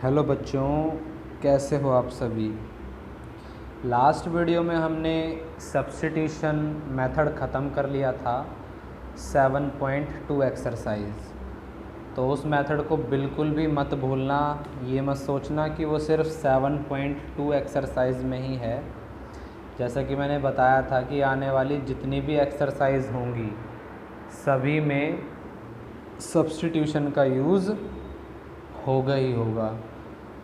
Hello बच्चों, कैसे हो आप सभी। लास्ट वीडियो में हमने सब्स्टिट्यूशन मेथड ख़त्म कर लिया था 7.2 एक्सरसाइज। तो उस मेथड को बिल्कुल भी मत भूलना, ये मत सोचना कि वो सिर्फ 7.2 एक्सरसाइज में ही है। जैसा कि मैंने बताया था कि आने वाली जितनी भी एक्सरसाइज होंगी सभी में सब्स्टिट्यूशन का यूज़ होगा ही होगा।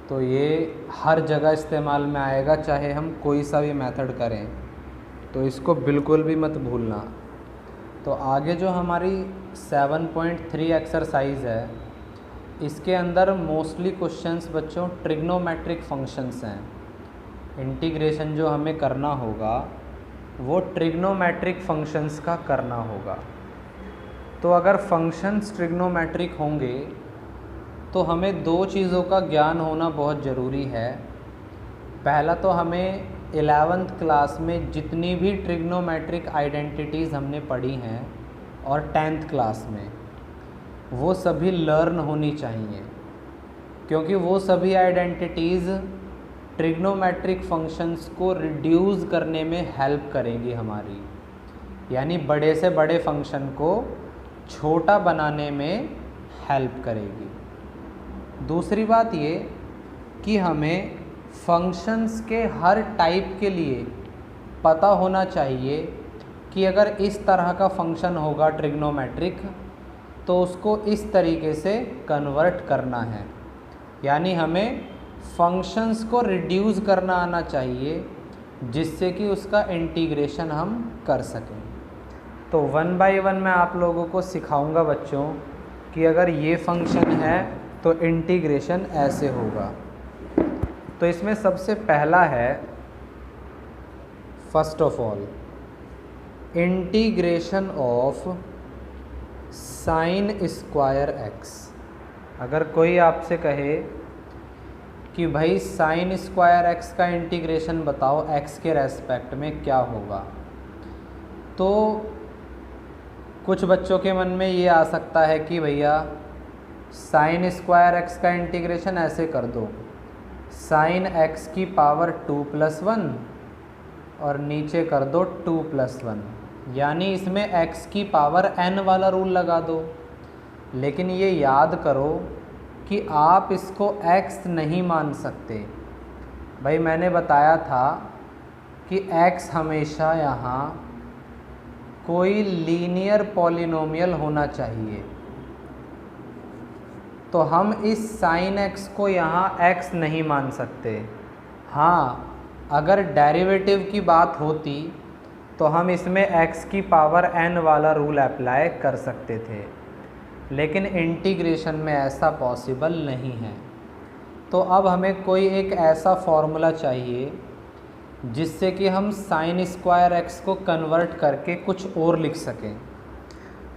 तो ये हर जगह इस्तेमाल में आएगा, चाहे हम कोई सा भी मेथड करें, तो इसको बिल्कुल भी मत भूलना। तो आगे जो हमारी 7.3 एक्सरसाइज है, इसके अंदर मोस्टली क्वेश्चंस बच्चों ट्रिग्नोमेट्रिक फंक्शंस हैं। इंटीग्रेशन जो हमें करना होगा वो ट्रिग्नोमेट्रिक फंक्शंस का करना होगा। तो अगर फंक्शंस ट्रिग्नोमेट्रिक होंगे तो हमें दो चीज़ों का ज्ञान होना बहुत ज़रूरी है। पहला तो हमें 11th क्लास में जितनी भी ट्रिग्नोमेट्रिक आइडेंटिटीज़ हमने पढ़ी हैं और 10th क्लास में वो सभी लर्न होनी चाहिए, क्योंकि वो सभी आइडेंटिटीज़ ट्रिग्नोमेट्रिक फंक्शंस को रिड्यूस करने में हेल्प करेंगी हमारी, यानी बड़े से बड़े फंक्शन को छोटा बनाने में हेल्प करेगी। दूसरी बात ये कि हमें फंक्शंस के हर टाइप के लिए पता होना चाहिए कि अगर इस तरह का फंक्शन होगा ट्रिग्नोमेट्रिक तो उसको इस तरीके से कन्वर्ट करना है, यानी हमें फंक्शंस को रिड्यूस करना आना चाहिए जिससे कि उसका इंटीग्रेशन हम कर सकें। तो 1 बाय 1 मैं आप लोगों को सिखाऊंगा बच्चों कि अगर ये फंक्शन है तो इंटीग्रेशन ऐसे होगा। तो इसमें सबसे पहला है, first of all, integration of sine square x. अगर कोई आपसे कहे कि भाई साइन स्क्वायर एक्स का इंटीग्रेशन बताओ एक्स के रेस्पेक्ट में क्या होगा, तो कुछ बच्चों के मन में ये आ सकता है कि भैया साइन स्क्वायर एक्स का इंटीग्रेशन ऐसे कर दो, साइन एक्स की पावर 2+1 और नीचे कर दो 2+1, यानी इसमें x की पावर n वाला रूल लगा दो। लेकिन ये याद करो कि आप इसको x नहीं मान सकते। भाई मैंने बताया था कि x हमेशा यहाँ कोई लीनियर पॉलिनोमियल होना चाहिए। तो हम इस साइन एक्स को यहाँ x नहीं मान सकते। हाँ, अगर डेरिवेटिव की बात होती तो हम इसमें x की पावर n वाला रूल अप्लाई कर सकते थे, लेकिन इंटीग्रेशन में ऐसा पॉसिबल नहीं है। तो अब हमें कोई एक ऐसा फॉर्मूला चाहिए जिससे कि हम साइन स्क्वायर एक्स को कन्वर्ट करके कुछ और लिख सकें।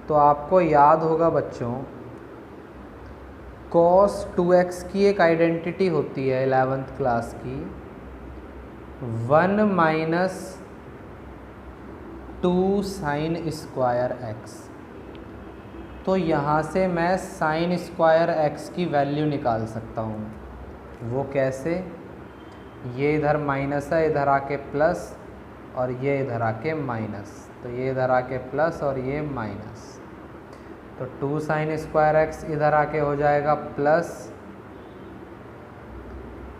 तो आपको याद होगा बच्चों, cos 2x की एक आइडेंटिटी होती है 11th क्लास की, 1 - 2 साइन स्क्वायर एक्स। तो यहाँ से मैं साइन स्क्वायर एक्स की वैल्यू निकाल सकता हूँ। वो कैसे? ये इधर माइनस है, इधर आके प्लस, और ये इधर आके माइनस। तो ये इधर आके प्लस और ये माइनस। तो 2 साइन स्क्वायर एक्स इधर आके हो जाएगा प्लस,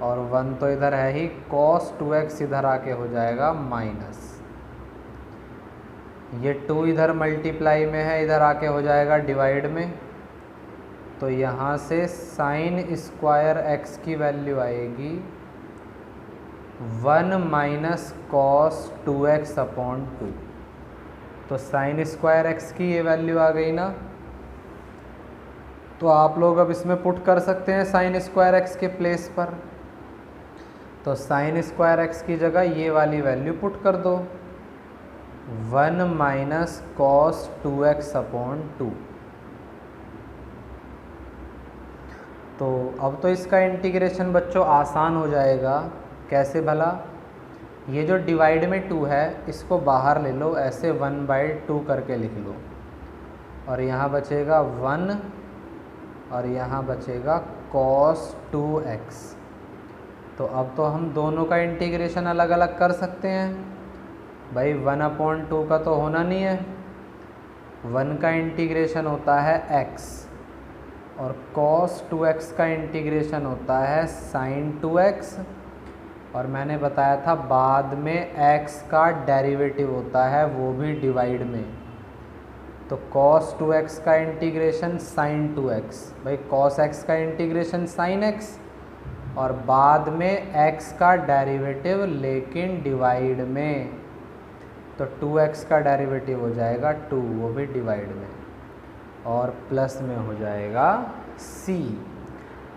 और 1 तो इधर है ही, cos 2x इधर आके हो जाएगा माइनस। ये 2 इधर मल्टीप्लाई में है, इधर आके हो जाएगा डिवाइड में। तो यहाँ से साइन स्क्वायर एक्स की वैल्यू आएगी 1 - cos 2x/2। तो साइन स्क्वायर एक्स की ये वैल्यू आ गई ना। तो आप लोग अब इसमें पुट कर सकते हैं साइन स्क्वायर एक्स के प्लेस पर। तो साइन स्क्वायर एक्स की जगह ये वाली वैल्यू पुट कर दो, 1 - cos 2x/2। तो अब तो इसका इंटीग्रेशन बच्चों आसान हो जाएगा। कैसे भला? ये जो डिवाइड में 2 है इसको बाहर ले लो, ऐसे 1/2 करके लिख लो, और यहाँ बचेगा 1 और यहाँ बचेगा cos 2x। तो अब तो हम दोनों का इंटीग्रेशन अलग अलग कर सकते हैं भाई। 1/2 का तो होना नहीं है, 1 का इंटीग्रेशन होता है x और cos 2x का इंटीग्रेशन होता है sin 2x। और मैंने बताया था बाद में x का डेरिवेटिव होता है वो भी डिवाइड में। तो cos 2x का इंटीग्रेशन sin 2x, भाई cos x का इंटीग्रेशन sin x और बाद में x का डेरिवेटिव लेकिन डिवाइड में। तो 2x का डेरिवेटिव हो जाएगा 2, वो भी डिवाइड में, और प्लस में हो जाएगा c।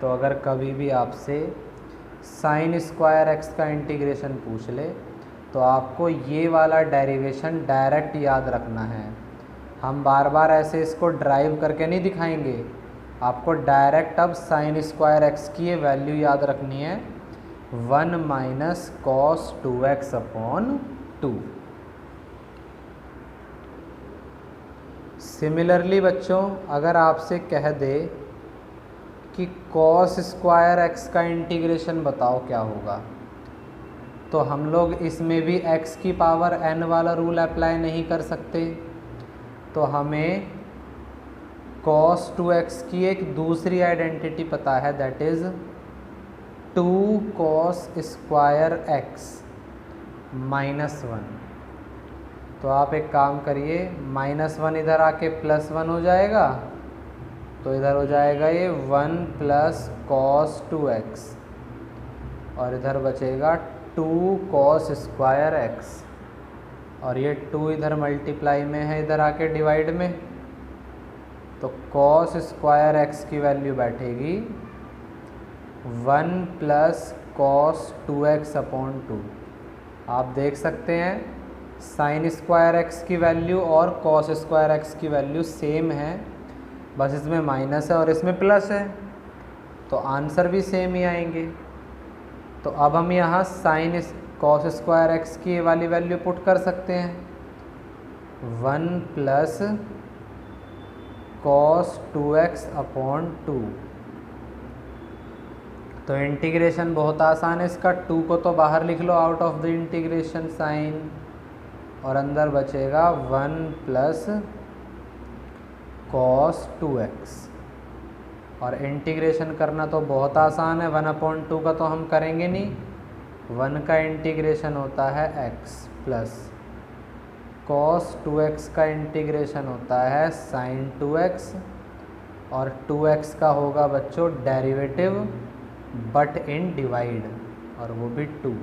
तो अगर कभी भी आपसे sin स्क्वायर x का इंटीग्रेशन पूछ ले तो आपको ये वाला डेरिवेशन डायरेक्ट याद रखना है। हम बार बार ऐसे इसको ड्राइव करके नहीं दिखाएंगे, आपको डायरेक्ट अब sin स्क्वायर x की ये वैल्यू याद रखनी है, 1 minus cos 2x upon 2। Similarly बच्चों, अगर आपसे कह दे कि cos स्क्वायर x का इंटीग्रेशन बताओ क्या होगा, तो हम लोग इसमें भी x की पावर n वाला रूल अप्लाई नहीं कर सकते। तो हमें cos 2x की एक दूसरी आइडेंटिटी पता है, that is 2 cos square x minus 1। तो आप एक काम करिए, -1 इधर आके +1 हो जाएगा, तो इधर हो जाएगा ये 1 प्लस cos 2x और इधर बचेगा 2 cos स्क्वायर x, और ये 2 इधर मल्टीप्लाई में है, इधर आके डिवाइड में। तो cos स्क्वायर x की वैल्यू बैठेगी 1 प्लस cos 2x अपॉन 2। आप देख सकते हैं sin स्क्वायर x की वैल्यू और cos स्क्वायर x की वैल्यू सेम है, बस इसमें माइनस है और इसमें प्लस है, तो आंसर भी सेम ही आएंगे। तो अब हम यहाँ sin cos स्क्वायर x की वाली वैल्यू पुट कर सकते हैं, 1 प्लस cos 2x अपॉन 2। तो इंटीग्रेशन बहुत आसान है इसका, 2 को तो बाहर लिख लो out of the integration sign, और अंदर बचेगा 1 प्लस cos 2x। और इंटीग्रेशन करना तो बहुत आसान है, 1/2 का तो हम करेंगे नहीं, 1 का इंटीग्रेशन होता है x प्लस cos 2x का इंटीग्रेशन होता है sin 2x, और 2x का होगा बच्चों डेरिवेटिव बट इन डिवाइड, और वो भी 2,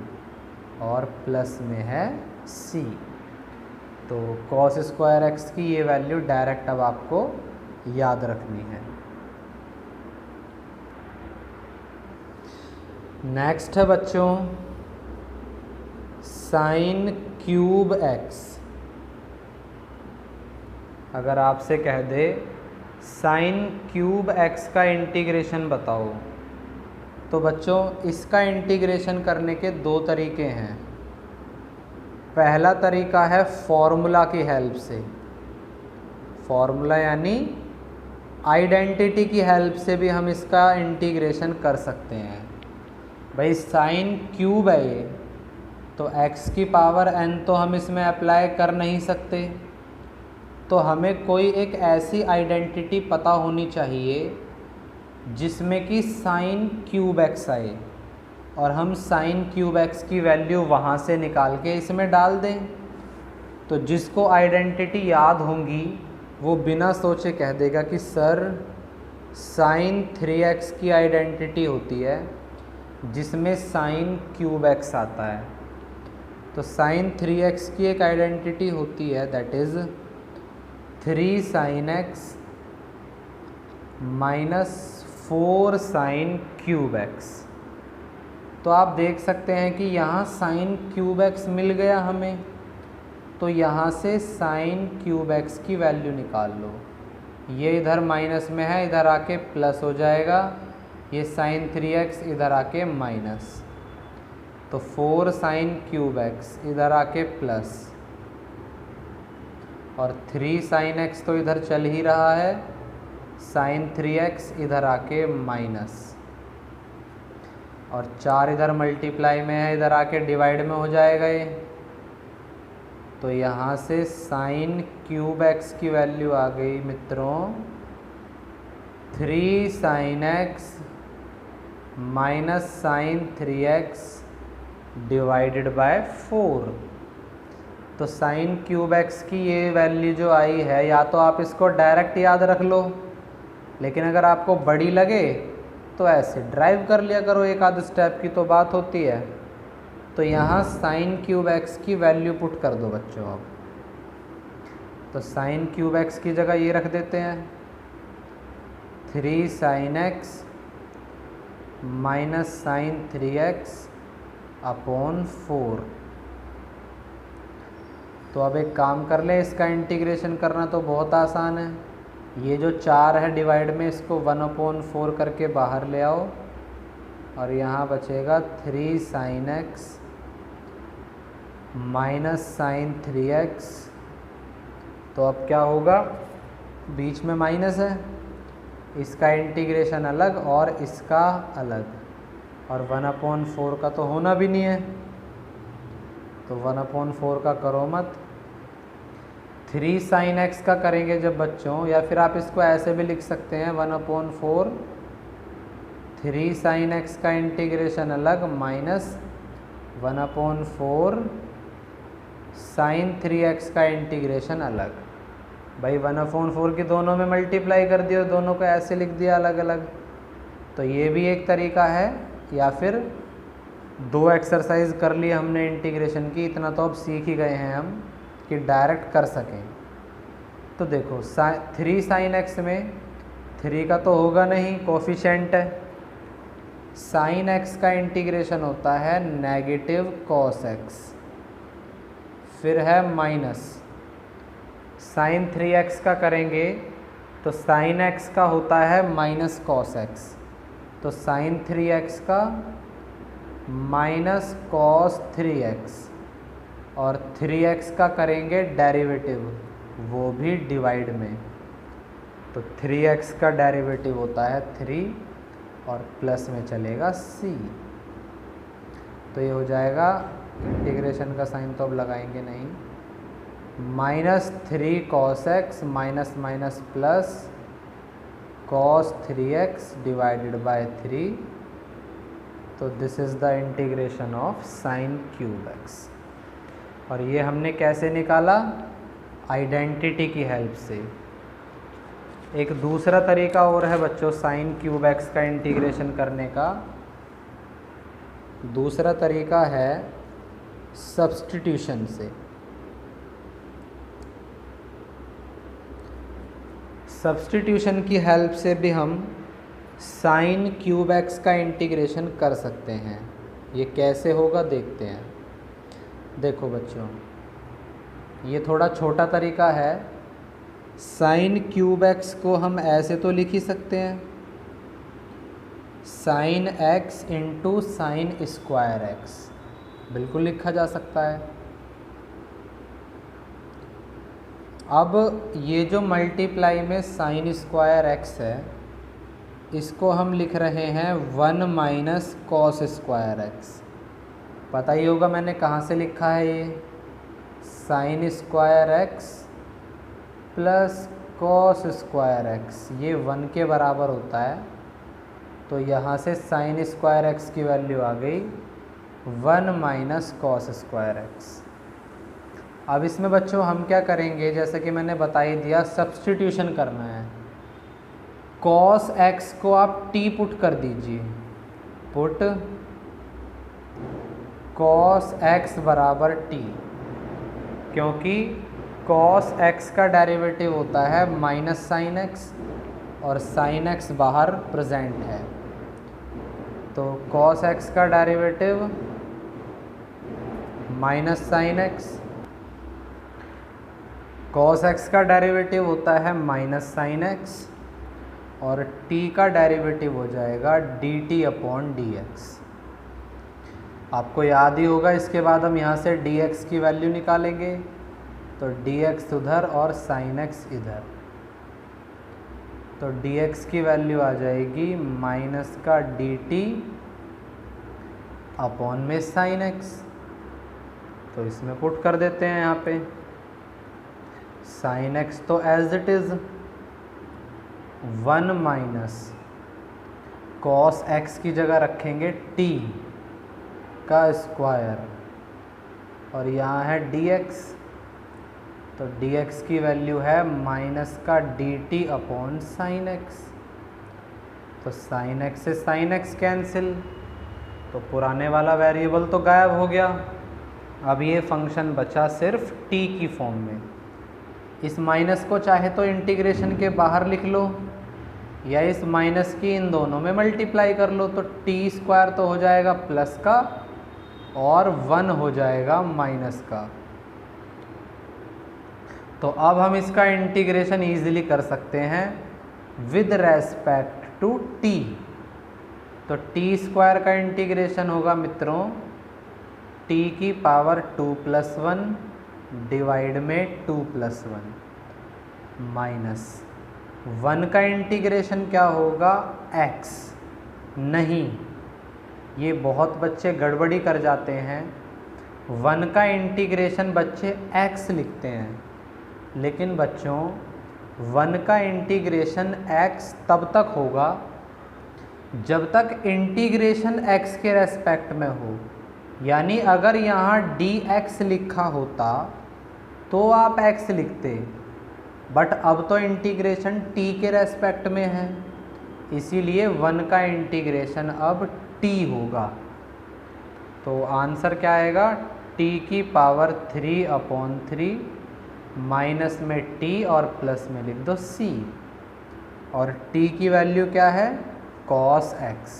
और प्लस में है c। तो cos स्क्वायर x की ये वैल्यू डायरेक्ट अब आपको याद रखनी है। नेक्स्ट है बच्चों sin क्यूब x। अगर आपसे कह दे sin क्यूब x का इंटीग्रेशन बताओ, तो बच्चों इसका इंटीग्रेशन करने के 2 तरीके हैं। पहला तरीका है फॉर्मूला की हेल्प से, फॉर्मूला यानी आइडेंटिटी की हेल्प से भी हम इसका इंटीग्रेशन कर सकते हैं। भाई sin क्यूब है ये, तो x की पावर n तो हम इसमें अप्लाई कर नहीं सकते, तो हमें कोई एक ऐसी आइडेंटिटी पता होनी चाहिए जिसमें कि sin क्यूब x आए, और हम sin क्यूब x की वैल्यू वहाँ से निकाल के इसमें डाल दें। तो जिसको आइडेंटिटी याद होंगी वो बिना सोचे कह देगा कि सर sin 3x की आइडेंटिटी होती है जिसमें sin क्यूब x आता है। तो sin 3x की एक आइडेंटिटी होती है, that is 3 sin x minus 4 sin cube x। तो आप देख सकते हैं कि यहाँ sin क्यूब x मिल गया हमें, तो यहाँ से sin क्यूब x की वैल्यू निकाल लो। ये इधर माइनस में है, इधर आके प्लस हो जाएगा, ये sin 3x इधर आके माइनस, तो 4 sin क्यूब x इधर आके प्लस, और 3 sin x तो इधर चल ही रहा है, sin 3x इधर आके माइनस। और 4 इधर मल्टीप्लाई में है, इधर आके डिवाइड में हो जाएगा ये। तो यहाँ से साइन क्यूब एक्स की वैल्यू आ गई मित्रों 3 sine x minus sine 3x divided by 4। तो साइन क्यूब एक्स की ये वैल्यू जो आई है, या तो आप इसको डायरेक्ट याद रख लो, लेकिन अगर आपको बड़ी लगे तो ऐसे ड्राइव कर लिया करो, एक आध स्टेप की तो बात होती है। तो यहाँ साइन क्यूब एक्स की वैल्यू पुट कर दो बच्चों अब। तो साइन क्यूब एक्स की जगह ये रख देते हैं 3 sine x minus sine 3x upon 4। तो अब एक काम कर लें, इसका इंटीग्रेशन करना तो बहुत आसान है। ये जो 4 है डिवाइड में, इसको 1/4 करके बाहर ले आओ और यहाँ बचेगा 3 sine x minus sine 3x। तो अब क्या होगा, बीच में माइनस है, इसका इंटीग्रेशन अलग और इसका अलग, और 1/4 का तो होना भी नहीं है, तो 1/4 का करो मत। 3 साइन एक्स का करेंगे जब बच्चों, या फिर आप इसको ऐसे भी लिख सकते हैं 1/4 3 साइन एक्स का इंटीग्रेशन अलग माइनस 1/4 साइन 3x का इंटीग्रेशन अलग। भाई 1/4 की दोनों में मल्टीप्लाई कर दिया, दोनों को ऐसे लिख दिया अलग अलग। तो ये भी एक तरीका है, या फिर 2 एक्सरसाइज कर ली हमने इंटीग्रेशन की, इतना तो अब सीख ही गए हैं हम कि डायरेक्ट कर सकें। तो देखो 3 साइन एक्स में 3 का तो होगा नहीं, कोफिशिएंट है। साइन एक्स का इंटीग्रेशन होता है नेगेटिव कॉस एक्स, फिर है माइनस साइन 3x का करेंगे तो साइन x का होता है माइनस कॉस x, तो साइन 3x का माइनस कॉस 3x, और 3x का करेंगे डेरिवेटिव, वो भी डिवाइड में। तो 3x का डेरिवेटिव होता है 3 और प्लस में चलेगा c। तो ये हो जाएगा, इंटीग्रेशन का साइन तो अब लगाएंगे नहीं, -3 cos x minus minus plus cos 3x divided bye 3। तो this is the integration of sine cube x। और ये हमने कैसे निकाला, आइडेंटिटी की हेल्प से। एक दूसरा तरीका और है बच्चों साइन क्यूब x का इंटीग्रेशन करने का। दूसरा तरीका है सब्स्टिट्यूशन से। सब्स्टिट्यूशन की हेल्प से भी हम साइन क्यूब एक्स का इंटीग्रेशन कर सकते हैं। ये कैसे होगा देखते हैं। देखो बच्चों, ये थोड़ा छोटा तरीका है। साइन क्यूब एक्स को हम ऐसे तो लिख ही सकते हैं, sine x into sine square x, बिल्कुल लिखा जा सकता है। अब ये जो मल्टीप्लाई में साइन स्क्वायर एक्स है, इसको हम लिख रहे हैं 1 माइनस कॉस स्क्वायर एक्स। पता ही होगा मैंने कहाँ से लिखा है, ये sine square x plus cos square x, ये 1 के बराबर होता है। तो यहाँ से साइन स्क्वायर एक्स की वैल्यू आ गई 1 माइनस कॉस स्क्वायर एक्स। अब इसमें बच्चों हम क्या करेंगे, जैसे कि मैंने बता ही दिया, सब्स्टिट्यूशन करना है। कॉस एक्स को आप टी पुट कर दीजिए, पुट कॉस एक्स बराबर टी, क्योंकि कॉस एक्स का डेरिवेटिव होता है माइनस साइन एक्स और साइन एक्स बाहर प्रेजेंट है। तो कॉस एक्स का derivative minus sine x, cos x का डेरिवेटिव होता है माइनस साइन एक्स, और t का डेरिवेटिव हो जाएगा dt अपॉन dx। आपको याद ही होगा, इसके बाद हम यहाँ से dx की वैल्यू निकालेंगे, तो dx उधर और sin x इधर। तो dx की वैल्यू आ जाएगी माइनस का dt अपॉन में साइन एक्स। तो इसमें पुट कर देते हैं यहाँ पे साइन एक्स तो as it is 1 minus cos x की जगह रखेंगे टी का स्क्वायर और यहाँ है डी एक्स, तो डी एक्स की वैल्यू है माइनस का d t upon sine x. तो साइन एक्स से साइन एक्स कैंसिल, तो पुराने वाला वेरिएबल तो गायब हो गया। अब ये फंक्शन बचा सिर्फ टी की फॉर्म में। इस माइनस को चाहे तो इंटीग्रेशन के बाहर लिख लो या इस माइनस की इन दोनों में मल्टीप्लाई कर लो, तो टी स्क्वायर तो हो जाएगा प्लस का और 1 हो जाएगा माइनस का। तो अब हम इसका इंटीग्रेशन ईजिली कर सकते हैं विद रेस्पेक्ट टू टी। तो टी स्क्वायर का इंटीग्रेशन होगा मित्रों टी की पावर 2+1 डिवाइड में 2+1 माइनस 1 का इंटीग्रेशन क्या होगा x। नहीं, ये बहुत बच्चे गड़बड़ी कर जाते हैं। 1 का इंटीग्रेशन बच्चे x लिखते हैं, लेकिन बच्चों 1 का इंटीग्रेशन x तब तक होगा जब तक इंटीग्रेशन x के रेस्पेक्ट में हो। यानी अगर यहाँ dx लिखा होता तो आप x लिखते, बट अब तो इंटीग्रेशन t के रेस्पेक्ट में है, इसीलिए 1 का इंटीग्रेशन अब t होगा। तो आंसर क्या आएगा t की पावर 3/3 माइनस में t और प्लस में लिख दो c, और t की वैल्यू क्या है cos x।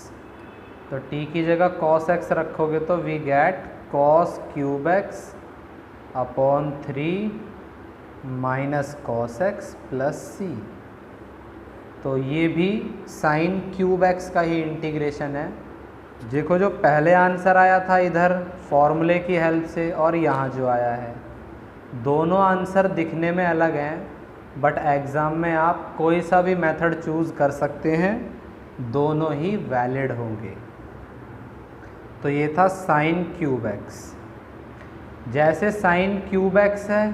तो t की जगह cos x रखोगे तो we get cos cube x upon 3 minus cos x plus c। तो ये भी साइन क्यूब x का ही इंटीग्रेशन है। देखो जो पहले आंसर आया था इधर फॉर्मूले की हेल्प से और यहाँ जो आया है, दोनों आंसर दिखने में अलग हैं, बट एग्ज़ाम में आप कोई सा भी मेथड चूज़ कर सकते हैं, दोनों ही वैलिड होंगे। तो ये था साइन क्यूब एक्स। जैसे साइन क्यूब एक्स है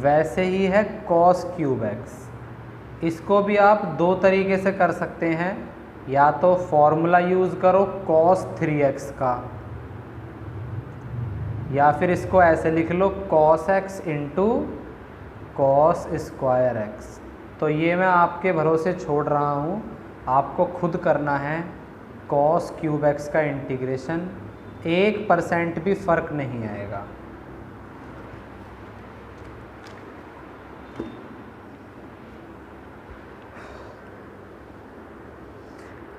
वैसे ही है कॉस क्यूब एक्स। इसको भी आप दो तरीके से कर सकते हैं, या तो फॉर्मूला यूज़ करो cos 3x का, या फिर इसको ऐसे लिख लो cos x into cos square x। तो ये मैं आपके भरोसे छोड़ रहा हूँ, आपको खुद करना है। cos क्यूब x का इंटीग्रेशन 1% भी फ़र्क नहीं आएगा।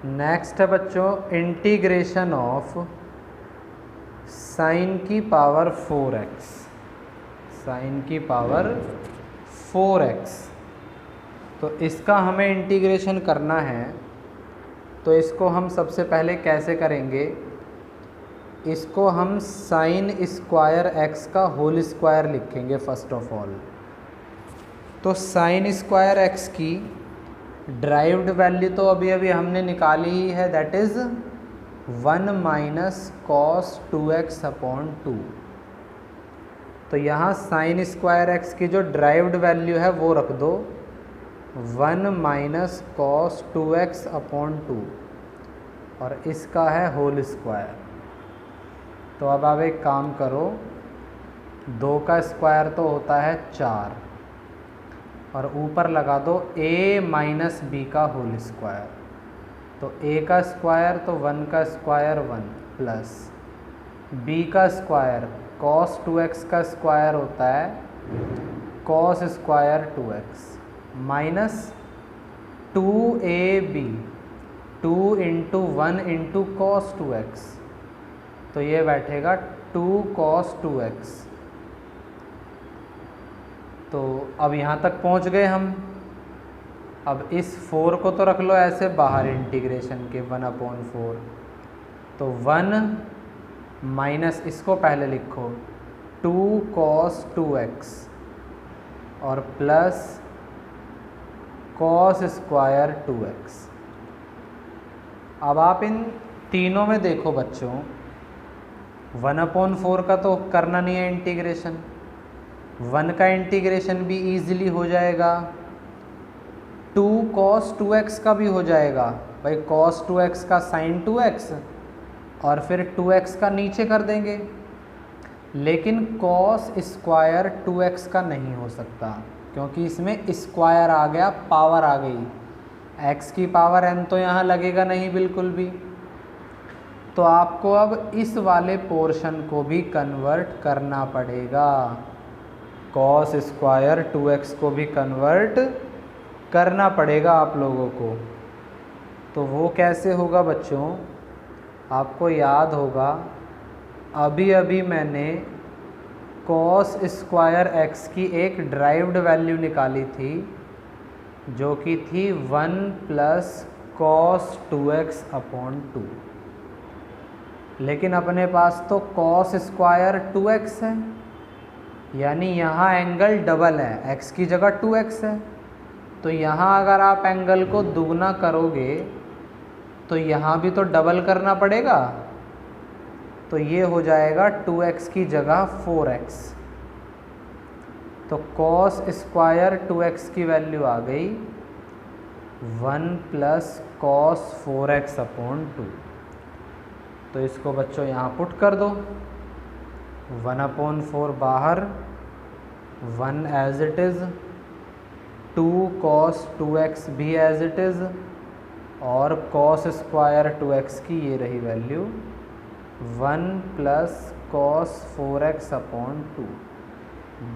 नेक्स्ट है बच्चों इंटीग्रेशन ऑफ साइन की पावर 4x, साइन की पावर 4x। तो इसका हमें इंटीग्रेशन करना है, तो इसको हम सबसे पहले कैसे करेंगे, इसको हम साइन स्क्वायर x का होल स्क्वायर लिखेंगे फर्स्ट ऑफ ऑल। तो साइन स्क्वायर x की ड्राइव्ड वैल्यू तो अभी अभी हमने निकाली ही है, that is 1 minus cos 2x upon 2। तो यहाँ साइन स्क्वायर x की जो ड्राइव्ड वैल्यू है वो रख दो 1 माइनस कॉस 2x अपॉन 2, और इसका है होल स्क्वायर। तो अब आप एक काम करो, 2 का स्क्वायर तो होता है 4, और ऊपर लगा दो a माइनस बी का होल स्क्वायर। तो a का स्क्वायर तो 1 का स्क्वायर 1 प्लस b का स्क्वायर cos 2x का स्क्वायर होता है cos square 2x minus 2ab 2 into 1 into cos 2x। तो ये बैठेगा 2 cos 2x। तो अब यहाँ तक पहुँच गए हम। अब इस 4 को तो रख लो ऐसे बाहर इंटीग्रेशन के 1/4। तो 1 माइनस इसको पहले लिखो 2 cos 2x और प्लस cos स्क्वायर 2x। अब आप इन तीनों में देखो बच्चों 1/4 का तो करना नहीं है इंटीग्रेशन, 1 का इंटीग्रेशन भी इजीली हो जाएगा, 2 cos 2x का भी हो जाएगा भाई, cos 2x का sin 2x और फिर 2x का नीचे कर देंगे, लेकिन cos स्क्वायर 2x का नहीं हो सकता क्योंकि इसमें स्क्वायर आ गया, पावर आ गई, x की पावर n तो यहाँ लगेगा नहीं बिल्कुल भी। तो आपको अब इस वाले पोर्शन को भी कन्वर्ट करना पड़ेगा, cos स्क्वायर 2x को भी कन्वर्ट करना पड़ेगा आप लोगों को। तो वो कैसे होगा बच्चों, आपको याद होगा अभी अभी मैंने cos स्क्वायर x की एक ड्राइव्ड वैल्यू निकाली थी जो कि थी 1 + cos 2x/2, लेकिन अपने पास तो cos स्क्वायर 2x है, यानी यहाँ एंगल डबल है, x की जगह 2x है, तो यहाँ अगर आप एंगल को दुगना करोगे तो यहाँ भी तो डबल करना पड़ेगा, तो ये हो जाएगा 2x की जगह 4x। तो cos स्क्वायर 2x की वैल्यू आ गई 1 + cos 4x/2। तो इसको बच्चों यहाँ पुट कर दो, 1/4 बाहर, 1 as it is, 2 cos 2x भी एज इट इज़, और cos स्क्वायर 2x की ये रही वैल्यू 1 + cos 4x/2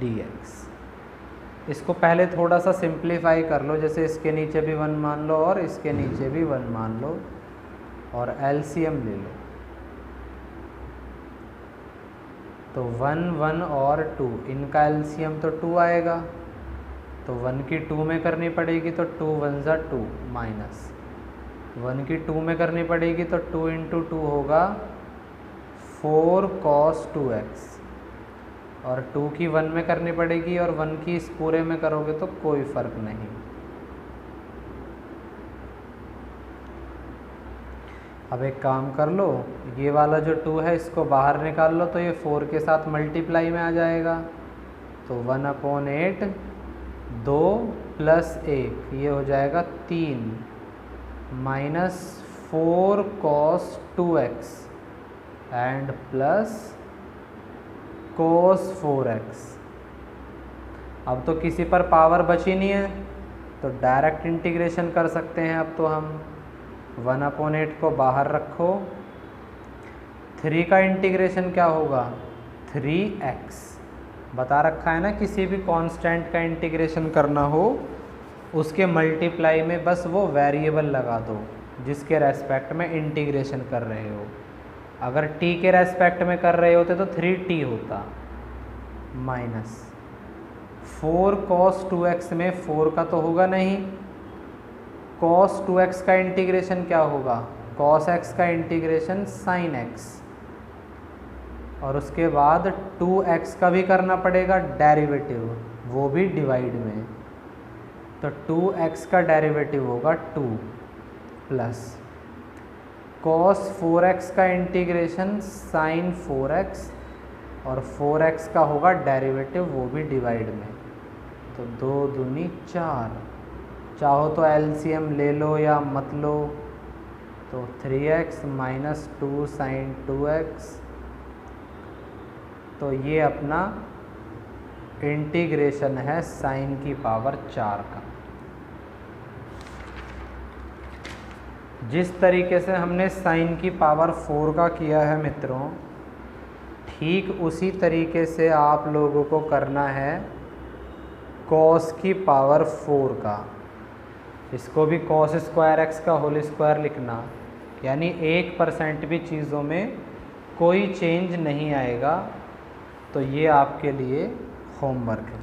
dx। इसको पहले थोड़ा सा सिंप्लीफाई कर लो, जैसे इसके नीचे भी 1 मान लो और इसके नीचे भी 1 मान लो और एलसीएम ले लो। तो 1 1 और 2, इनका एलसीएम तो 2 आएगा, तो 1 की 2 में करनी पड़ेगी तो 2 1 = 2 माइनस 1 की 2 में करनी पड़ेगी तो 2 × 2 होगा 4 cos 2x, और 2 की 1 में करनी पड़ेगी और 1 की इस पूरे में करोगे तो कोई फ़र्क नहीं। अब एक काम कर लो, ये वाला जो 2 है इसको बाहर निकाल लो, तो ये 4 के साथ मल्टीप्लाई में आ जाएगा, तो 1/8 2 + 1 ये हो जाएगा 3 minus 4 cos 2x and plus cos 4x। अब तो किसी पर पावर बची नहीं है तो डायरेक्ट इंटीग्रेशन कर सकते हैं। अब तो हम 1/8 को बाहर रखो, 3 का इंटीग्रेशन क्या होगा 3x, बता रखा है ना, किसी भी कांस्टेंट का इंटीग्रेशन करना हो उसके मल्टीप्लाई में बस वो वेरिएबल लगा दो जिसके रेस्पेक्ट में इंटीग्रेशन कर रहे हो। अगर t के रेस्पेक्ट में कर रहे होते तो 3t होता, माइनस 4 cos 2x में 4 का तो होगा नहीं, cos 2x का इंटीग्रेशन क्या होगा cos x का इंटीग्रेशन sin x, और उसके बाद 2x का भी करना पड़ेगा डेरिवेटिव, वो भी डिवाइड में, तो 2x का डेरिवेटिव होगा 2 प्लस cos 4x का इंटीग्रेशन sin 4x, और 4x का होगा डेरिवेटिव, वो भी डिवाइड में, तो 2 दूनी 4, चाहो तो एलसीएम ले लो या मत लो, तो 3x माइनस 2 sin 2x, तो ये अपना इंटीग्रेशन है sin की पावर 4 का। जिस तरीके से हमने sin की पावर 4 का किया है मित्रों, ठीक उसी तरीके से आप लोगों को करना है cos की पावर 4 का। इसको भी cos स्क्वायर x का होल स्क्वायर लिखना, यानी 1% भी चीज़ों में कोई चेंज नहीं आएगा। तो ये आपके लिए होमवर्क है।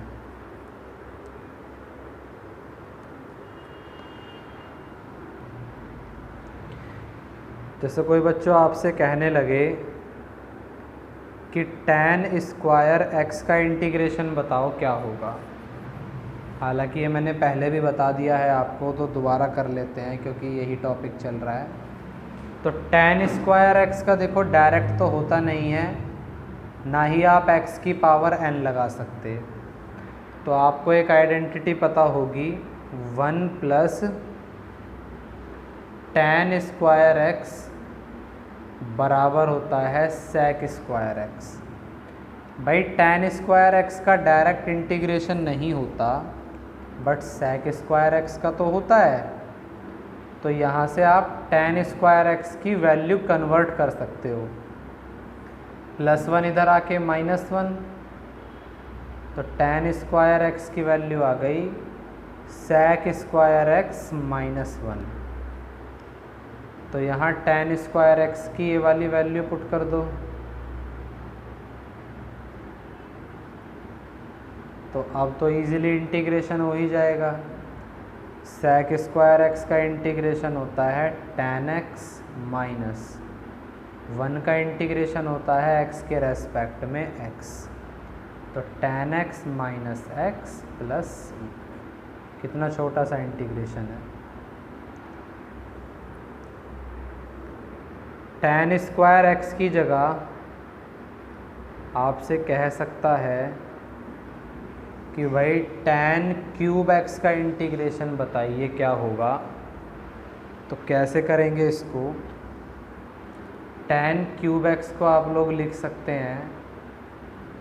जैसे कोई बच्चों आपसे कहने लगे कि tan स्क्वायर x का इंटीग्रेशन बताओ क्या होगा, हालांकि ये मैंने पहले भी बता दिया है आपको, तो दोबारा कर लेते हैं क्योंकि यही टॉपिक चल रहा है। तो tan स्क्वायर x का देखो डायरेक्ट तो होता नहीं है, ना ही आप x की पावर n लगा सकते। तो आपको एक आइडेंटिटी पता होगी 1 प्लस tan स्क्वायर x बराबर होता है sec स्क्वायर x। भाई tan स्क्वायर x का डायरेक्ट इंटीग्रेशन नहीं होता, बट sec स्क्वायर x का तो होता है। तो यहाँ से आप tan स्क्वायर x की वैल्यू कन्वर्ट कर सकते हो। +1 इधर आके -1, तो tan स्क्वायर x की वैल्यू आ गई sec स्क्वायर x -1। तो यहाँ tan स्क्वायर x की ये वाली वैल्यू पुट कर दो। तो अब तो इजीली इंटीग्रेशन हो ही जाएगा। sec स्क्वायर x का इंटीग्रेशन होता है tan x माइनस 1 का इंटीग्रेशन होता है x के रेस्पेक्ट में x। तो tan x minus x plus e। कितना छोटा सा इंटीग्रेशन है। tan स्क्वायर x की जगह आपसे कह सकता है कि भाई tan क्यूब x का इंटीग्रेशन बताइए क्या होगा। तो कैसे करेंगे इसको, tan क्यूब x को आप लोग लिख सकते हैं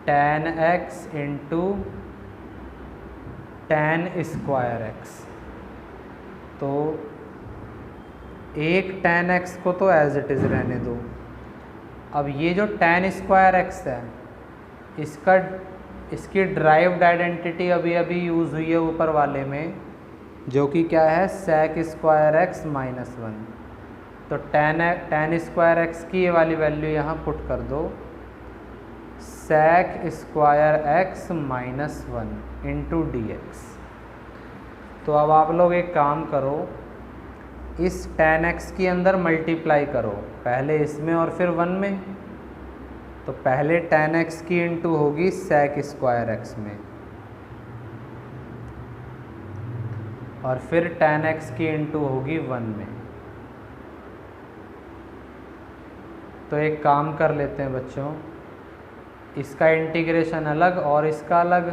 tan x into tan square x। तो एक tan x को तो एज इट इज़ रहने दो। अब ये जो tan स्क्वायर x है, इसकी ड्राइव्ड आइडेंटिटी अभी अभी यूज़ हुई है ऊपर वाले में, जो कि क्या है sec स्क्वायर x -1। तो tan स्क्वायर x की ये वाली वैल्यू यहाँ पुट कर दो, sec square x -1 into dx। तो अब आप लोग एक काम करो, इस tan x की अंदर मल्टीप्लाई करो, पहले इसमें और फिर 1 में। तो पहले tan x की इंटू होगी sec स्क्वायर x में, और फिर tan x की इंटू होगी 1 में। तो एक काम कर लेते हैं बच्चों, इसका इंटीग्रेशन अलग और इसका अलग।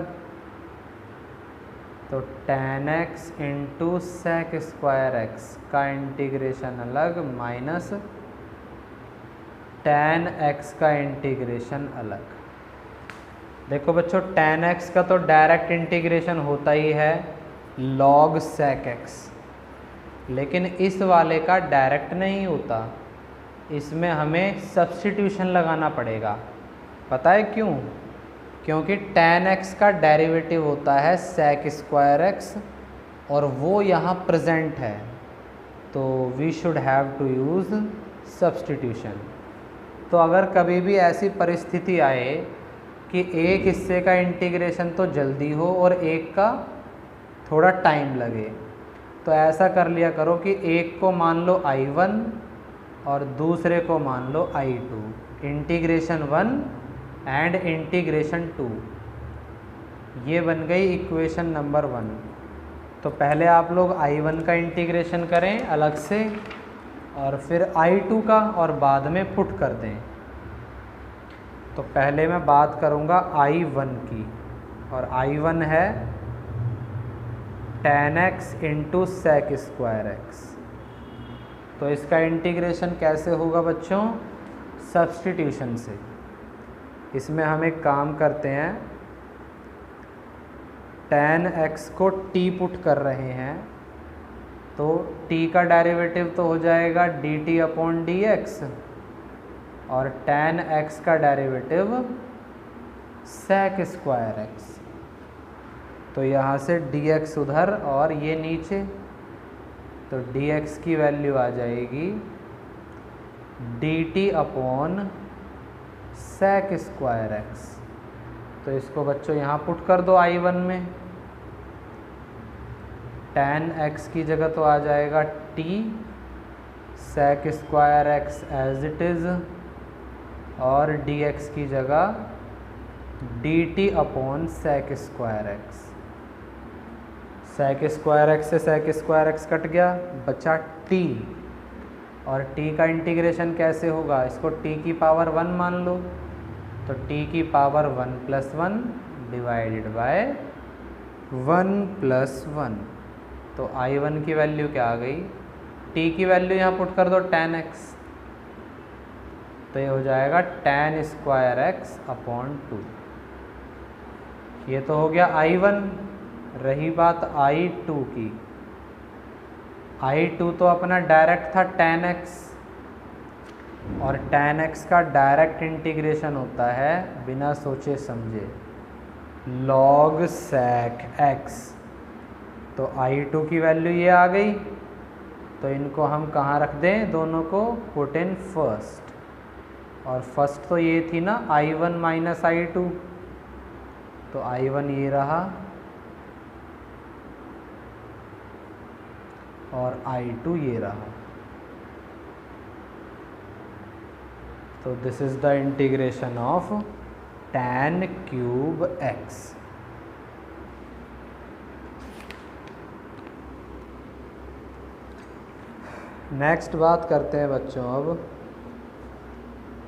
तो tan x into sec square x का इंटीग्रेशन अलग माइनस tan x का इंटीग्रेशन अलग। देखो बच्चों, tan x का तो डायरेक्ट इंटीग्रेशन होता ही है log sec x, लेकिन इस वाले का डायरेक्ट नहीं होता, इसमें हमें सब्स्टिट्यूशन लगाना पड़ेगा। पता है क्यों? क्योंकि tan x का डेरिवेटिव होता है sec स्क्वायर x और वो यहाँ प्रेजेंट है, तो we should have to use substitution. तो अगर कभी भी ऐसी परिस्थिति आए कि एक हिस्से का इंटीग्रेशन तो जल्दी हो और एक का थोड़ा टाइम लगे, तो ऐसा कर लिया करो कि एक को मान लो I1 और दूसरे को मान लो I2, इंटीग्रेशन 1 एंड इंटीग्रेशन 2। ये बन गई इक्वेशन नंबर 1। तो पहले आप लोग I1 का इंटीग्रेशन करें अलग से और फिर I2 का, और बाद में पुट कर दें। तो पहले मैं बात करूंगा I1 की, और I1 है tan x into sec square x। तो इसका इंटीग्रेशन कैसे होगा बच्चों? सब्स्टिट्यूशन से। इसमें हम एक काम करते हैं, tan x को t पुट कर रहे हैं, तो t का डेरिवेटिव तो हो जाएगा dt अपॉन dx, और tan x का डेरिवेटिव sec स्क्वायर x। तो यहाँ से dx उधर और ये नीचे, तो dx की वैल्यू आ जाएगी dt upon sec square x। तो इसको बच्चों यहाँ पुट कर दो I1 में, tan x की जगह तो आ जाएगा t, sec square x as it is, और dx की जगह dt upon sec square x। sec square x से sec स्क्वायर x कट गया, बचा t। और t का इंटीग्रेशन कैसे होगा, इसको t की पावर 1 मान लो, तो t की पावर 1 + 1 डिवाइडेड बाय 1 + 1, तो I1 की वैल्यू क्या आ गई, t की वैल्यू यहाँ पुट कर दो tan x, तो ये हो जाएगा tan²x/2। ये तो हो गया I1। रही बात I2 की, I2 तो अपना डायरेक्ट था tan x, और tan x का डायरेक्ट इंटीग्रेशन होता है बिना सोचे समझे log sec x। तो I2 की वैल्यू ये आ गई, तो इनको हम कहाँ रख दें, दोनों को पुट इन फर्स्ट, और फर्स्ट तो ये थी ना I1 - I2, तो I1 ये रहा और I2 ये रहा। तो this is the integration of tan³ x। Next बात करते हैं बच्चों अब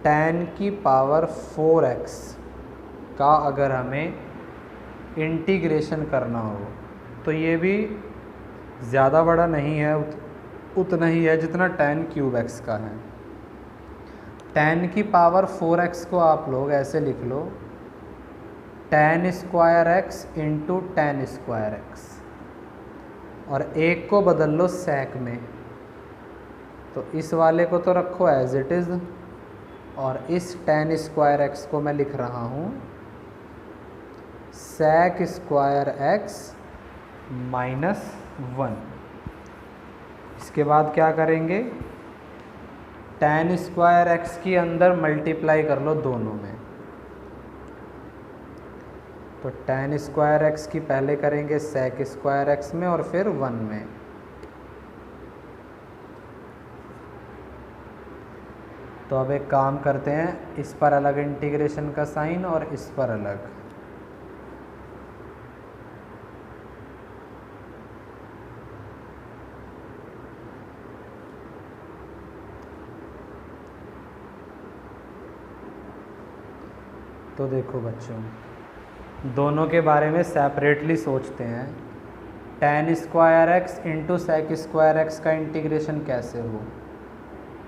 tan की पावर 4x का अगर हमें इंटीग्रेशन करना हो, तो ये भी ज़्यादा बड़ा नहीं है, उतना ही है जितना tan³ x का है। tan की पावर 4x को आप लोग ऐसे लिख लो, tan² x × tan² x, और एक को बदल लो sec में, तो इस वाले को तो रखो एज इट इज़, और इस tan² x को मैं लिख रहा हूँ sec² x - 1। इसके बाद क्या करेंगे, tan² x की अंदर मल्टीप्लाई कर लो दोनों में, तो tan² x की पहले करेंगे sec² x में और फिर 1 में। तो अब एक काम करते हैं, इस पर अलग इंटीग्रेशन का साइन और इस पर अलग। तो देखो बच्चों, दोनों के बारे में सेपरेटली सोचते हैं। tan² x × sec² x का इंटीग्रेशन कैसे हो,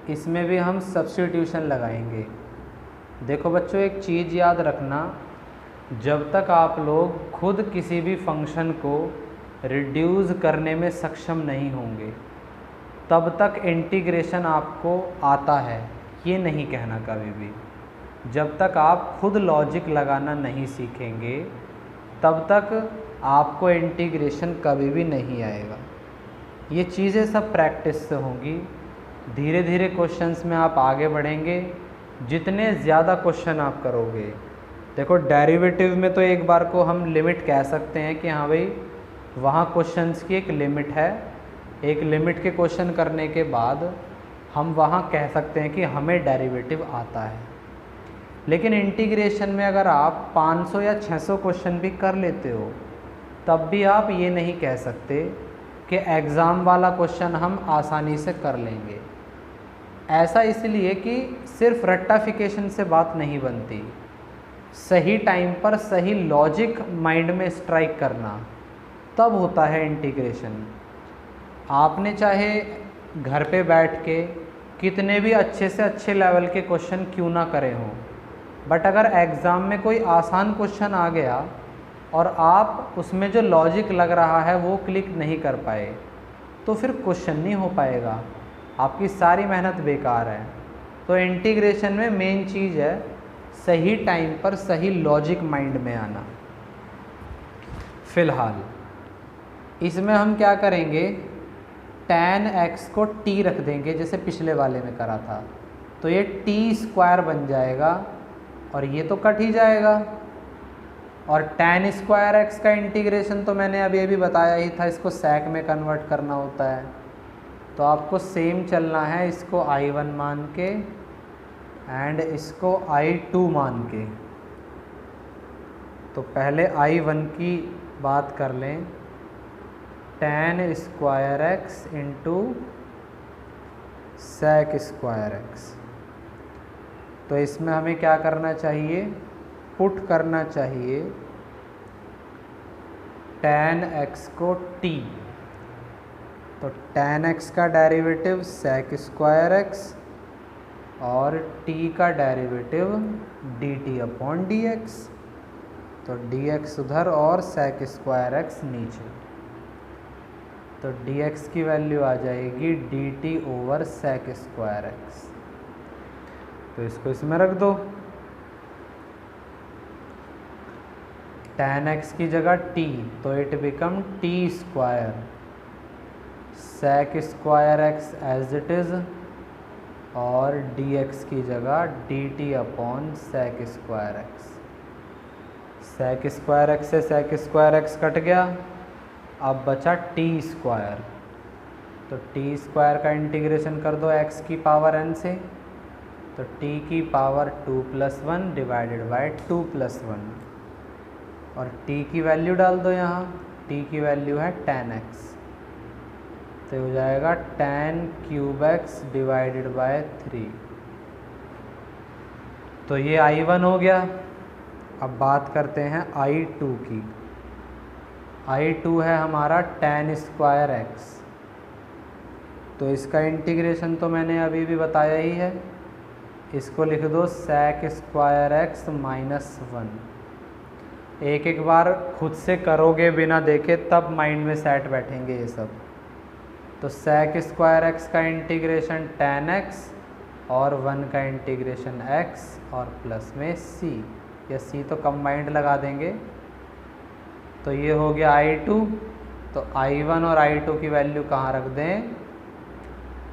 इसमें भी हम सब्स्टिट्यूशन लगाएंगे। देखो बच्चों, एक चीज़ याद रखना, जब तक आप लोग खुद किसी भी फंक्शन को रिड्यूस करने में सक्षम नहीं होंगे, तब तक इंटीग्रेशन आपको आता है, ये नहीं कहना कभी भी। जब तक आप खुद लॉजिक लगाना नहीं सीखेंगे, तब तक आपको इंटीग्रेशन कभी भी नहीं आएगा। ये चीज़ें सब प्रैक्टिस से होंगी। धीरे धीरे क्वेश्चंस में आप आगे बढ़ेंगे, जितने ज़्यादा क्वेश्चन आप करोगे। देखो डेरिवेटिव में तो एक बार को हम लिमिट कह सकते हैं कि हाँ भाई, वहाँ क्वेश्चंस की एक लिमिट है, एक लिमिट के क्वेश्चन करने के बाद हम वहाँ कह सकते हैं कि हमें डेरिवेटिव आता है। लेकिन इंटीग्रेशन में अगर आप 500 या 600 क्वेश्चन भी कर लेते हो, तब भी आप ये नहीं कह सकते कि एग्ज़ाम वाला क्वेश्चन हम आसानी से कर लेंगे। ऐसा इसलिए कि सिर्फ रट्टाफिकेशन से बात नहीं बनती, सही टाइम पर सही लॉजिक माइंड में स्ट्राइक करना, तब होता है इंटीग्रेशन। आपने चाहे घर पे बैठ के कितने भी अच्छे से अच्छे लेवल के क्वेश्चन क्यों ना करे हों, बट अगर एग्ज़ाम में कोई आसान क्वेश्चन आ गया और आप उसमें जो लॉजिक लग रहा है वो क्लिक नहीं कर पाए, तो फिर क्वेश्चन नहीं हो पाएगा, आपकी सारी मेहनत बेकार है। तो इंटीग्रेशन में मेन चीज़ है सही टाइम पर सही लॉजिक माइंड में आना। फ़िलहाल इसमें हम क्या करेंगे, tan x को t रख देंगे जैसे पिछले वाले में करा था, तो ये t² बन जाएगा और ये तो कट ही जाएगा। और tan² x का इंटीग्रेशन तो मैंने अभी अभी बताया ही था, इसको sec में कन्वर्ट करना होता है। तो आपको सेम चलना है, इसको I1 मान के एंड इसको I2 मान के। तो पहले I1 की बात कर लें, tan² x × sec square x. तो इसमें हमें क्या करना चाहिए, पुट करना चाहिए tan x को t। तो tan x का डेरिवेटिव sec स्क्वायर एक्स और t का डेरिवेटिव dt अपॉन dx। तो dx उधर और sec स्क्वायर एक्स नीचे। तो dx की वैल्यू आ जाएगी dt over sec square x. तो इसको इसमें रख दो। tan x की जगह t, तो it become t square sec square x as it is और dx की जगह dt upon sec square x. sec square x से sec स्क्वायर एक्स कट गया, अब बचा t स्क्वायर। तो t स्क्वायर का इंटीग्रेशन कर दो x की पावर n से, तो t की पावर 2+1 डिवाइडेड बाय 2+1 और t की वैल्यू डाल दो यहाँ। t की वैल्यू है tan x, तो हो जाएगा tan cube x divided by 3। तो ये I1 हो गया। अब बात करते हैं I2 की। I2 है हमारा tan स्क्वायर x। तो इसका इंटीग्रेशन तो मैंने अभी भी बताया ही है। इसको लिख दो sec स्क्वायर एक्स माइनस 1। एक एक बार खुद से करोगे बिना देखे, तब माइंड में सेट बैठेंगे ये सब। तो sec स्क्वायर एक्स का इंटीग्रेशन tan x और 1 का इंटीग्रेशन x और प्लस में c, या c तो कंबाइंड लगा देंगे। तो ये हो गया I2। तो I1 और I2 की वैल्यू कहाँ रख दें,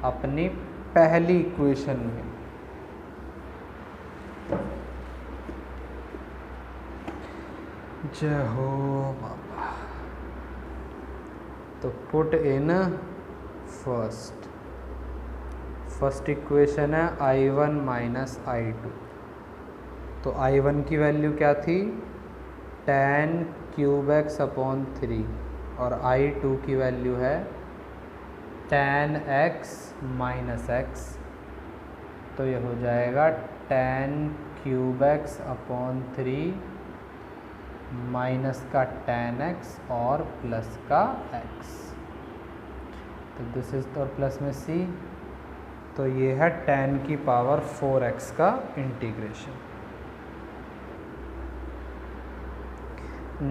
अपनी पहली इक्वेशन में। जय हो बाबा। तो पुट इन फर्स्ट इक्वेशन है I1 माइनस I2। तो I1 की वैल्यू क्या थी, tan क्यूब एक्स अपॉन 3 और I2 की वैल्यू है tan x माइनस एक्स। तो ये हो जाएगा tan cube x upon 3 minus का tan x और प्लस का x। तो दिस इज और प्लस में c। तो ये है tan की पावर 4x का इंटीग्रेशन।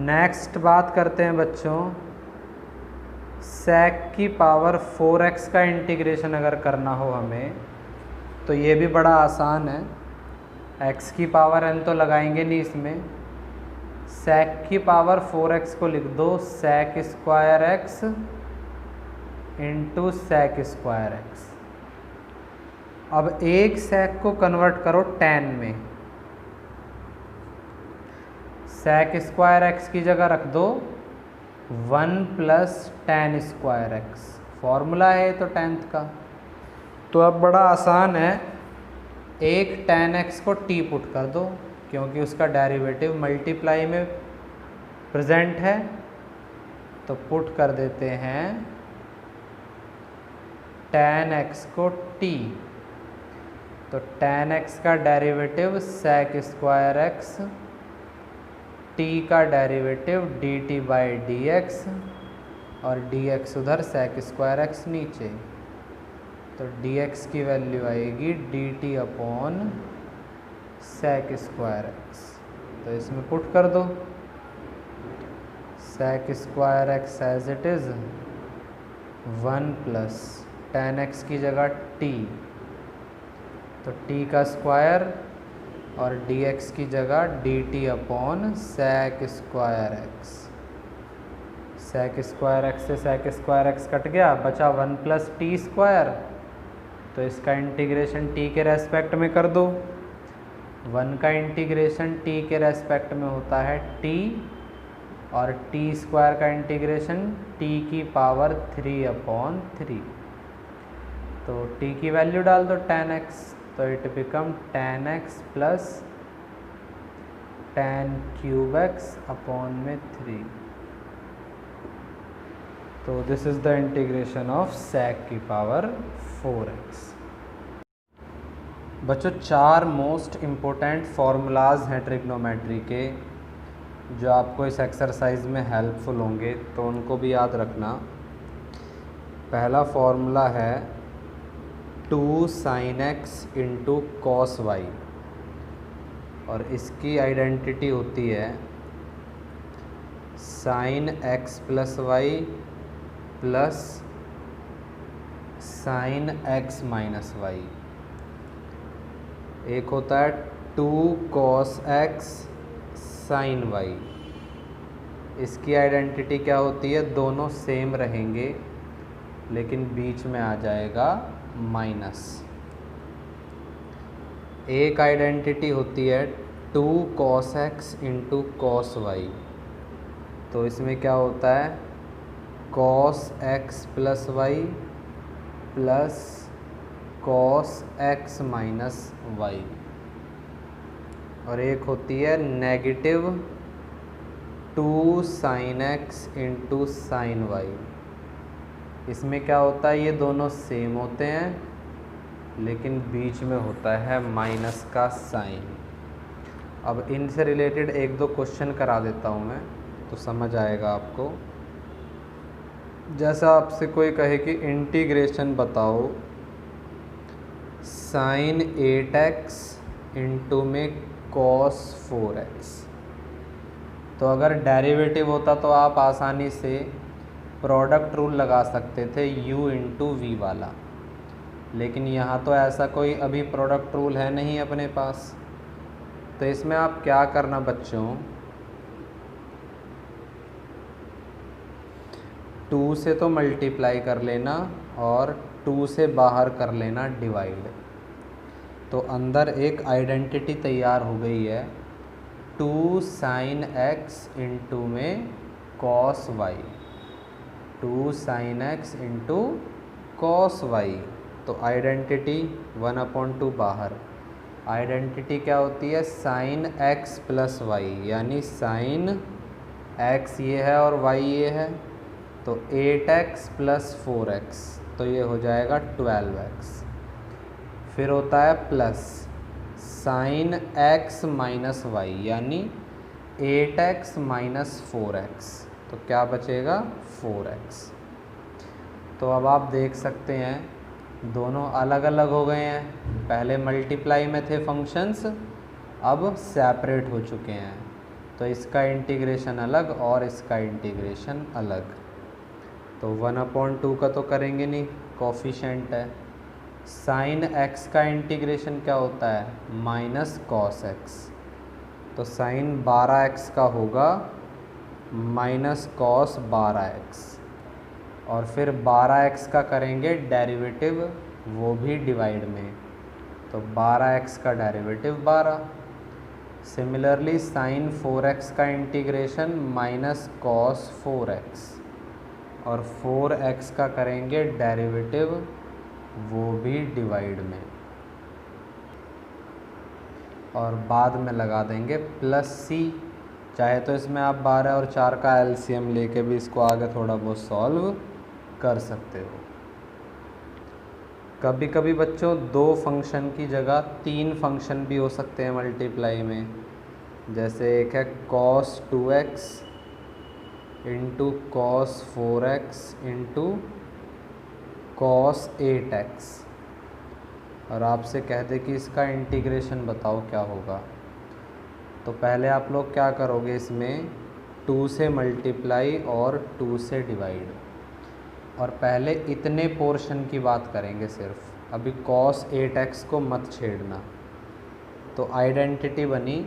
नेक्स्ट बात करते हैं बच्चों, sec की पावर 4x का इंटीग्रेशन अगर करना हो हमें, तो ये भी बड़ा आसान है। x की पावर n तो लगाएंगे नहीं इसमें। sec की पावर 4x को लिख दो sec square x into sec square x. अब एक sec को कन्वर्ट करो tan में। sec स्क्वायर एक्स की जगह रख दो 1 plus tan square x. Formula है तो 10th का। तो अब बड़ा आसान है, एक tan x को t पुट कर दो, क्योंकि उसका डेरिवेटिव मल्टीप्लाई में प्रेजेंट है। तो पुट कर देते हैं tan x को t। तो tan x का derivative sec square x, t का डेरिवेटिव dt बाई dx और dx उधर sec स्क्वायर एक्स नीचे। तो dx की वैल्यू आएगी dt upon sec square x. तो इसमें पुट कर दो sec square x as it is 1 plus tan x की जगह t, तो t का स्क्वायर और dx की जगह dt upon sec square x. sec square x से sec स्क्वायर एक्स कट गया, बचा 1 प्लस टी स्क्वायर। तो इसका इंटीग्रेशन t के रेस्पेक्ट में कर दो। 1 का इंटीग्रेशन t के रेस्पेक्ट में होता है t, और t स्क्वायर का इंटीग्रेशन t की पावर 3 अपॉन 3। तो t की वैल्यू डाल दो tan x, तो it become tan x plus tan cube x upon में 3। तो this is the integration of sec की पावर 4x। बच्चों 4 मोस्ट इम्पोर्टेंट फार्मूलाज हैं ट्रिग्नोमेट्री के जो आपको इस एक्सरसाइज में हेल्पफुल होंगे, तो उनको भी याद रखना। पहला फार्मूला है 2 sin x into cos y, और इसकी आइडेंटिटी होती है sin x plus y plus sin x minus y. एक होता है 2 cos x sin y, इसकी आइडेंटिटी क्या होती है, दोनों सेम रहेंगे लेकिन बीच में आ जाएगा माइनस। एक आइडेंटिटी होती है 2 cos x into cos y, तो इसमें क्या होता है cos x plus y plus cos x minus y. और एक होती है negative 2 sin x into sine y, इसमें क्या होता है, ये दोनों सेम होते हैं लेकिन बीच में होता है माइनस का साइन। अब इनसे रिलेटेड एक दो क्वेश्चन करा देता हूँ मैं, तो समझ आएगा आपको। जैसा आपसे कोई कहे कि इंटीग्रेशन बताओ sin 8x इंटू में cos 4x, तो अगर डेरिवेटिव होता तो आप आसानी से प्रोडक्ट रूल लगा सकते थे u इंटू वी वाला, लेकिन यहाँ तो ऐसा कोई अभी प्रोडक्ट रूल है नहीं अपने पास। तो इसमें आप क्या करना बच्चों, 2 से तो मल्टीप्लाई कर लेना और 2 से बाहर कर लेना डिवाइड, तो अंदर एक आइडेंटिटी तैयार हो गई है 2 sin x इंटू में cos y, 2 sin x into cos y। तो आइडेंटिटी 1/2 बाहर, आइडेंटिटी क्या होती है sin x प्लस वाई, यानी sin x ये है और y ये है, तो 8x प्लस 4x, तो ये हो जाएगा 12x। फिर होता है plus sin x minus y, यानी 8x माइनस 4x, तो क्या बचेगा 4x। तो अब आप देख सकते हैं दोनों अलग अलग हो गए हैं, पहले मल्टीप्लाई में थे फंक्शंस, अब सेपरेट हो चुके हैं, तो इसका इंटीग्रेशन अलग और इसका इंटीग्रेशन अलग। तो 1/2 का तो करेंगे नहीं, कोफिशिएंट है। sin x का इंटीग्रेशन क्या होता है माइनस cos x, तो sin 12x का होगा माइनस cos 12x, और फिर 12x का करेंगे डेरिवेटिव, वो भी डिवाइड में, तो 12x का डेरिवेटिव 12। सिमिलरली sin 4x का इंटीग्रेशन माइनस cos 4x, और 4x का करेंगे डेरिवेटिव, वो भी डिवाइड में, और बाद में लगा देंगे प्लस c। चाहे तो इसमें आप 12 और 4 का एलसीएम लेके भी इसको आगे थोड़ा बहुत सॉल्व कर सकते हो। कभी कभी बच्चों 2 फंक्शन की जगह 3 फंक्शन भी हो सकते हैं मल्टीप्लाई में, जैसे एक है cos 2x into cos 4x into cos 8x, और आपसे कह दे कि इसका इंटीग्रेशन बताओ क्या होगा, तो पहले आप लोग क्या करोगे, इसमें 2 से मल्टीप्लाई और 2 से डिवाइड, और पहले इतने पोर्शन की बात करेंगे सिर्फ, अभी cos 8x को मत छेड़ना। तो आइडेंटिटी बनी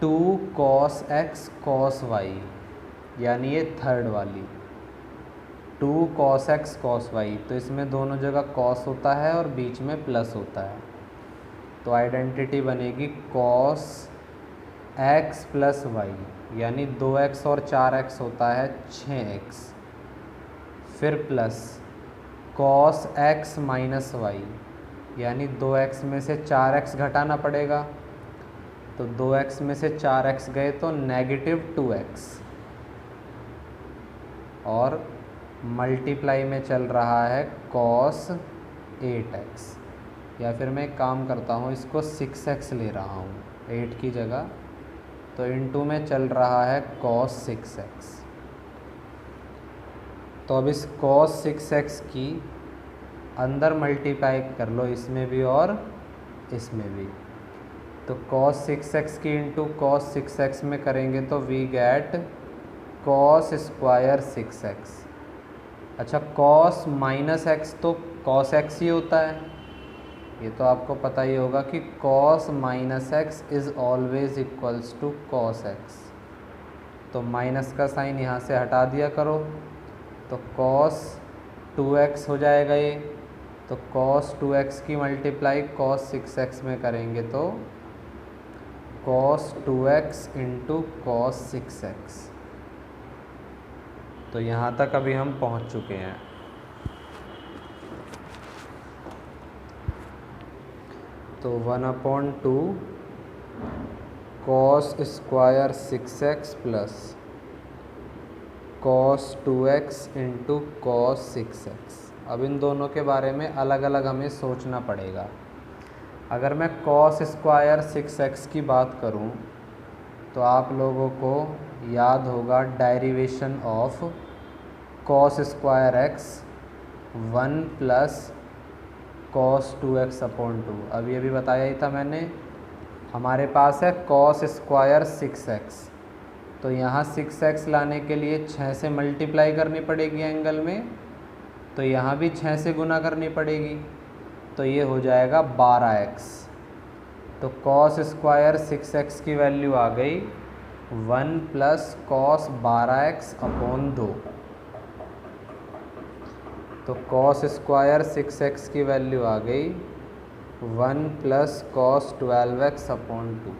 2 cos x cos y, यानी ये थर्ड वाली 2 cos x cos y, तो इसमें दोनों जगह cos होता है और बीच में प्लस होता है, तो आइडेंटिटी बनेगी cos x प्लस वाई, यानी 2x और 4x होता है 6x, फिर plus cos x minus y, यानी 2x में से 4x घटाना पड़ेगा, तो 2x में से 4x गए तो नेगेटिव 2x, और मल्टीप्लाई में चल रहा है cos 8x, या फिर मैं एक काम करता हूँ, इसको 6x ले रहा हूँ 8 की जगह, तो इनटू में चल रहा है cos 6x। तो अब इस cos 6x की अंदर मल्टीप्लाई कर लो, इसमें भी और इसमें भी। तो cos 6x की इंटू cos 6x में करेंगे तो we get cos square 6x। अच्छा, cos माइनस एक्स तो cos x ही होता है, ये तो आपको पता ही होगा कि cos minus x is always equals to cos x। तो माइनस का साइन यहाँ से हटा दिया करो, तो cos 2x हो जाएगा ये। तो cos 2x की मल्टीप्लाई cos 6x में करेंगे तो cos 2x into cos 6x। तो यहाँ तक अभी हम पहुँच चुके हैं। तो 1/2 cos square 6x plus cos 2x into cos 6x। अब इन दोनों के बारे में अलग अलग हमें सोचना पड़ेगा। अगर मैं cos स्क्वायर 6x की बात करूं तो आप लोगों को याद होगा derivation of cos square x 1 plus cos 2x/2। अभी अभी बताया ही था मैंने, हमारे पास है cos स्क्वायर 6x, तो यहाँ 6x लाने के लिए 6 से मल्टीप्लाई करनी पड़ेगी एंगल में, तो यहाँ भी 6 से गुना करनी पड़ेगी, तो ये हो जाएगा 12x। तो cos स्क्वायर 6x की वैल्यू आ गई 1 प्लस cos 12x/2। तो cos स्क्वायर 6x की वैल्यू आ गई 1 प्लस cos 12x/2।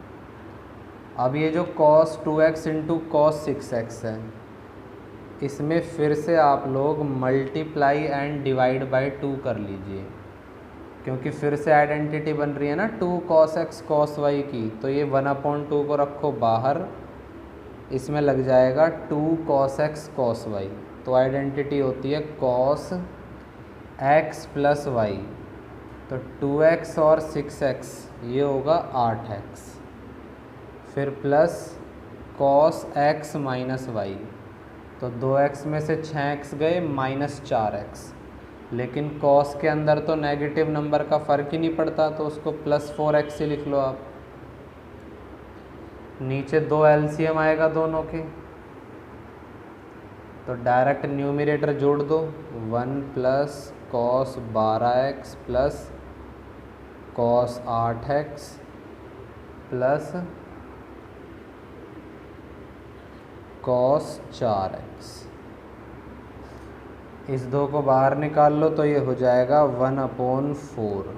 अब ये जो cos 2x into cos 6x है, इसमें फिर से आप लोग मल्टीप्लाई एंड डिवाइड बाय 2 कर लीजिए, क्योंकि फिर से आइडेंटिटी बन रही है ना 2 cos x cos y की। तो ये 1/2 को रखो बाहर, इसमें लग जाएगा 2 cos x cos y। तो आइडेंटिटी होती है cos x प्लस y। तो 2x और 6x ये होगा 8x, फिर plus cos x minus y। तो 2x में से 6x गए माइनस 4x, लेकिन cos के अंदर तो नेगेटिव नंबर का फ़र्क ही नहीं पड़ता, तो उसको प्लस 4x से लिख लो आप। नीचे 2 LCM आएगा दोनों के, तो डायरेक्ट न्यूमरेटर जोड़ दो, 1 plus cos 12x plus cos 8x plus cos 4x। इस 2 को बाहर निकाल लो तो ये हो जाएगा 1/4।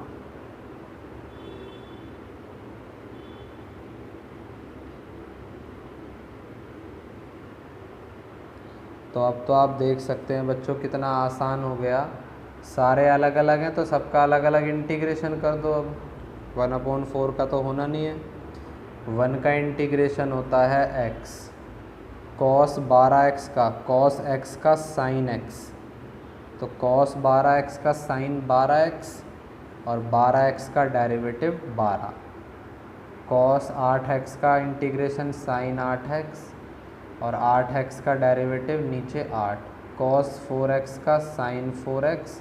तो अब तो आप देख सकते हैं बच्चों कितना आसान हो गया। सारे अलग अलग हैं तो सबका अलग अलग इंटीग्रेशन कर दो। अब 1/4 का तो होना नहीं है, 1 का इंटीग्रेशन होता है x, cos 12x का cos x का sin x, तो cos 12x का sin 12x और 12x का डेरिवेटिव 12, cos 8x का इंटीग्रेशन sin 8x और 8x का डेरिवेटिव नीचे 8, cos 4x का sin 4x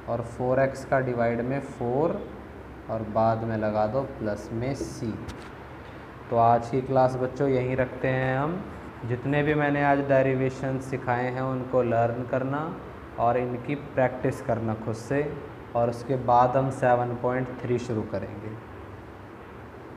और 4x का डिवाइड में 4 और बाद में लगा दो प्लस में c। तो आज की क्लास बच्चों यहीं रखते हैं हम। जितने भी मैंने आज डेरिवेशन सिखाए हैं उनको लर्न करना और इनकी प्रैक्टिस करना खुद से, और उसके बाद हम 7.3 शुरू करेंगे।